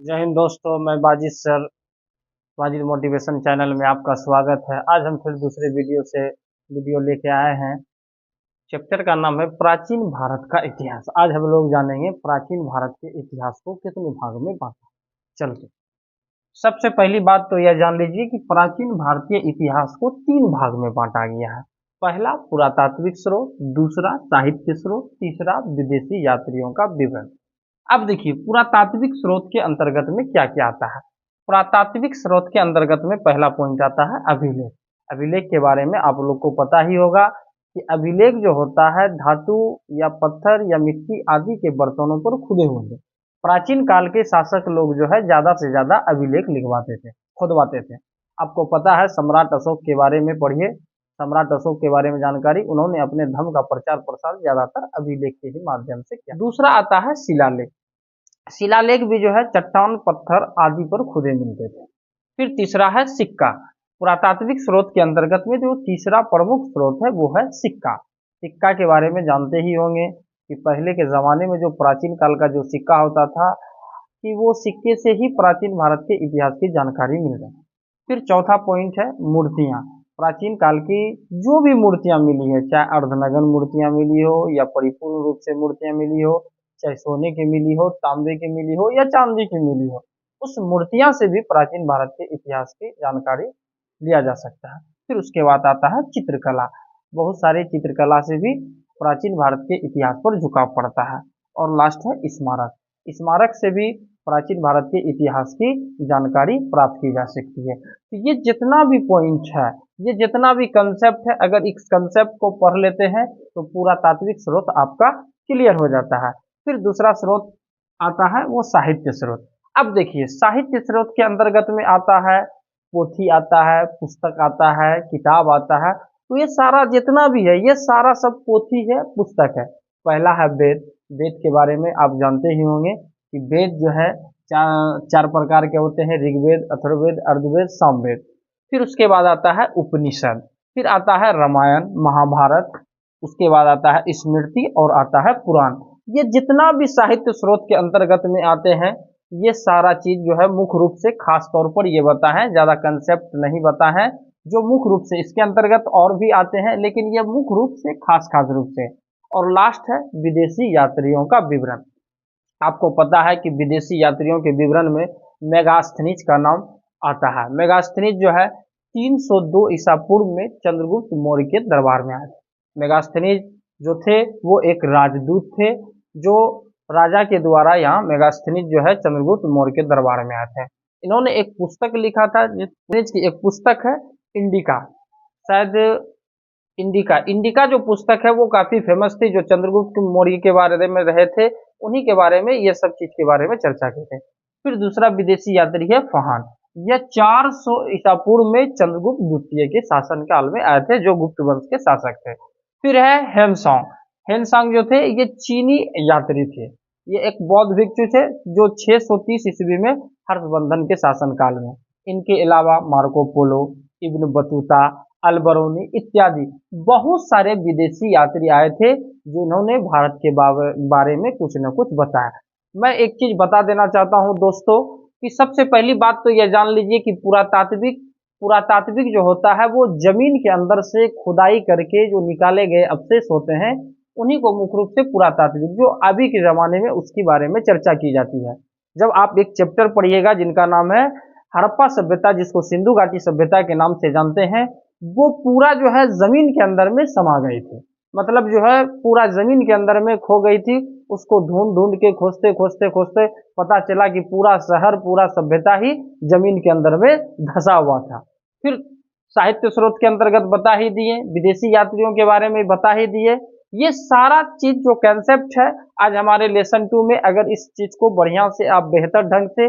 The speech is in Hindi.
जय हिंद दोस्तों, मैं Wajid sir, Wajid motivation channel में आपका स्वागत है। आज हम फिर दूसरे वीडियो लेके आए हैं। चैप्टर का नाम है प्राचीन भारत का इतिहास। आज हम लोग जानेंगे प्राचीन भारत के इतिहास को कितने भाग में बांटा। चलते सबसे पहली बात तो यह जान लीजिए कि प्राचीन भारतीय इतिहास को 3 भाग में बांटा गया है। पहला पुरातात्विक स्रोत, दूसरा साहित्य स्रोत, तीसरा विदेशी यात्रियों का विवरण। अब देखिए पुरातात्विक स्रोत के अंतर्गत में क्या क्या आता है। पुरातात्विक स्रोत के अंतर्गत में पहला पॉइंट आता है अभिलेख। अभिलेख के बारे में आप लोग को पता ही होगा कि अभिलेख जो होता है धातु या पत्थर या मिट्टी आदि के बर्तनों पर खुदे हुए। प्राचीन काल के शासक लोग जो है ज्यादा से ज्यादा अभिलेख लिखवाते थे, खुदवाते थे। आपको पता है सम्राट अशोक के बारे में पढ़िए, सम्राट अशोक के बारे में जानकारी उन्होंने अपने धर्म का प्रचार प्रसार ज्यादातर अभिलेख के ही माध्यम से किया। दूसरा आता है शिलालेख। शिलालेख भी जो है चट्टान पत्थर आदि पर खुदे मिलते थे। फिर तीसरा है सिक्का। पुरातात्विक स्रोत के अंतर्गत में जो तीसरा प्रमुख स्रोत है वो है सिक्का। सिक्का के बारे में जानते ही होंगे कि पहले के जमाने में जो प्राचीन काल का जो सिक्का होता था कि वो सिक्के से ही प्राचीन भारत के इतिहास की जानकारी मिल रही है। फिर चौथा पॉइंट है मूर्तियां। प्राचीन काल की जो भी मूर्तियां मिली है, चाहे अर्धनग्न मूर्तियां मिली हो या परिपूर्ण रूप से मूर्तियां मिली हो, चाहे सोने की मिली हो, तांबे की मिली हो या चांदी की मिली हो, उस मूर्तियां से भी प्राचीन भारत के इतिहास की जानकारी लिया जा सकता है। फिर उसके बाद आता है चित्रकला। बहुत सारे चित्रकला से भी प्राचीन भारत के इतिहास पर झुकाव पड़ता है। और लास्ट है स्मारक। स्मारक से भी प्राचीन भारत के इतिहास की जानकारी प्राप्त की जा सकती है। तो ये जितना भी पॉइंट है, ये जितना भी कंसेप्ट है, अगर इस कंसेप्ट को पढ़ लेते हैं तो पूरा तात्विक स्रोत आपका क्लियर हो जाता है। फिर दूसरा स्रोत आता है वो साहित्य स्रोत। अब देखिए साहित्य स्रोत के अंतर्गत में आता है पोथी आता है, पुस्तक आता है, किताब आता है। तो ये सारा जितना भी है ये सारा सब पोथी है, पुस्तक है। पहला है वेद। वेद के बारे में आप जानते ही होंगे कि वेद जो है चार प्रकार के होते हैं, ऋग्वेद, अथर्ववेद, अर्धवेद, सामवेद। फिर उसके बाद आता है उपनिषद, फिर आता है रामायण, महाभारत, उसके बाद आता है स्मृति और आता है पुराण। ये जितना भी साहित्य स्रोत के अंतर्गत में आते हैं ये सारा चीज जो है मुख्य रूप से खास तौर पर ये बता है, ज्यादा कंसेप्ट नहीं बता है, जो मुख्य रूप से इसके अंतर्गत और भी आते हैं लेकिन ये मुख्य रूप से खास खास रूप से। और लास्ट है विदेशी यात्रियों का विवरण। आपको पता है कि विदेशी यात्रियों के विवरण में मेगास्थनीज का नाम आता है। मेगास्थनीज जो है 302 ईसा पूर्व में चंद्रगुप्त मौर्य के दरबार में आए थे। मेगास्थनीज जो थे वो एक राजदूत थे जो राजा के द्वारा यहाँ मेगास्थनीज जो है चंद्रगुप्त मौर्य के दरबार में आए थे। इन्होंने एक पुस्तक लिखा था जिसकी एक पुस्तक है इंडिका, शायद इंडिका जो पुस्तक है वो काफी फेमस थी, जो चंद्रगुप्त मौर्य के बारे में रहे थे उन्हीं के बारे में ये सब चीज के बारे में चर्चा की थे। फिर दूसरा विदेशी यात्री है फहान। यह 400 ईसा पूर्व में चंद्रगुप्त द्वितीय के शासन काल में आए थे, जो गुप्त वंश के शासक थे। फिर है हेनसोंग। हेनसोंग जो थे ये चीनी यात्री थे। ये एक बौद्ध भिक्षु थे जो 630 ईस्वी में हर्षवर्धन के शासन काल में। इनके अलावा Marco Polo, Ibn Battuta, Al-Biruni इत्यादि बहुत सारे विदेशी यात्री आए थे जिन्होंने भारत के बारे में कुछ न कुछ बताया। मैं एक चीज बता देना चाहता हूं दोस्तों कि सबसे पहली बात तो यह जान लीजिए कि पुरातात्विक जो होता है वो जमीन के अंदर से खुदाई करके जो निकाले गए अवशेष होते हैं उन्हीं को मुख्य रूप से पुरातात्विक, जो अभी के जमाने में उसके बारे में चर्चा की जाती है। जब आप एक चैप्टर पढ़िएगा जिनका नाम है हड़प्पा सभ्यता, जिसको सिंधु घाटी सभ्यता के नाम से जानते हैं, वो पूरा जो है जमीन के अंदर में समा गई थी। मतलब जो है पूरा जमीन के अंदर में खो गई थी। उसको ढूंढ ढूंढ के खोजते खोजते खोजते पता चला कि पूरा शहर, पूरा सभ्यता ही जमीन के अंदर में धंसा हुआ था। फिर साहित्य स्रोत के अंतर्गत बता ही दिए, विदेशी यात्रियों के बारे में बता ही दिए। ये सारा चीज जो कंसेप्ट है आज हमारे लेसन 2 में, अगर इस चीज को बढ़िया से आप बेहतर ढंग से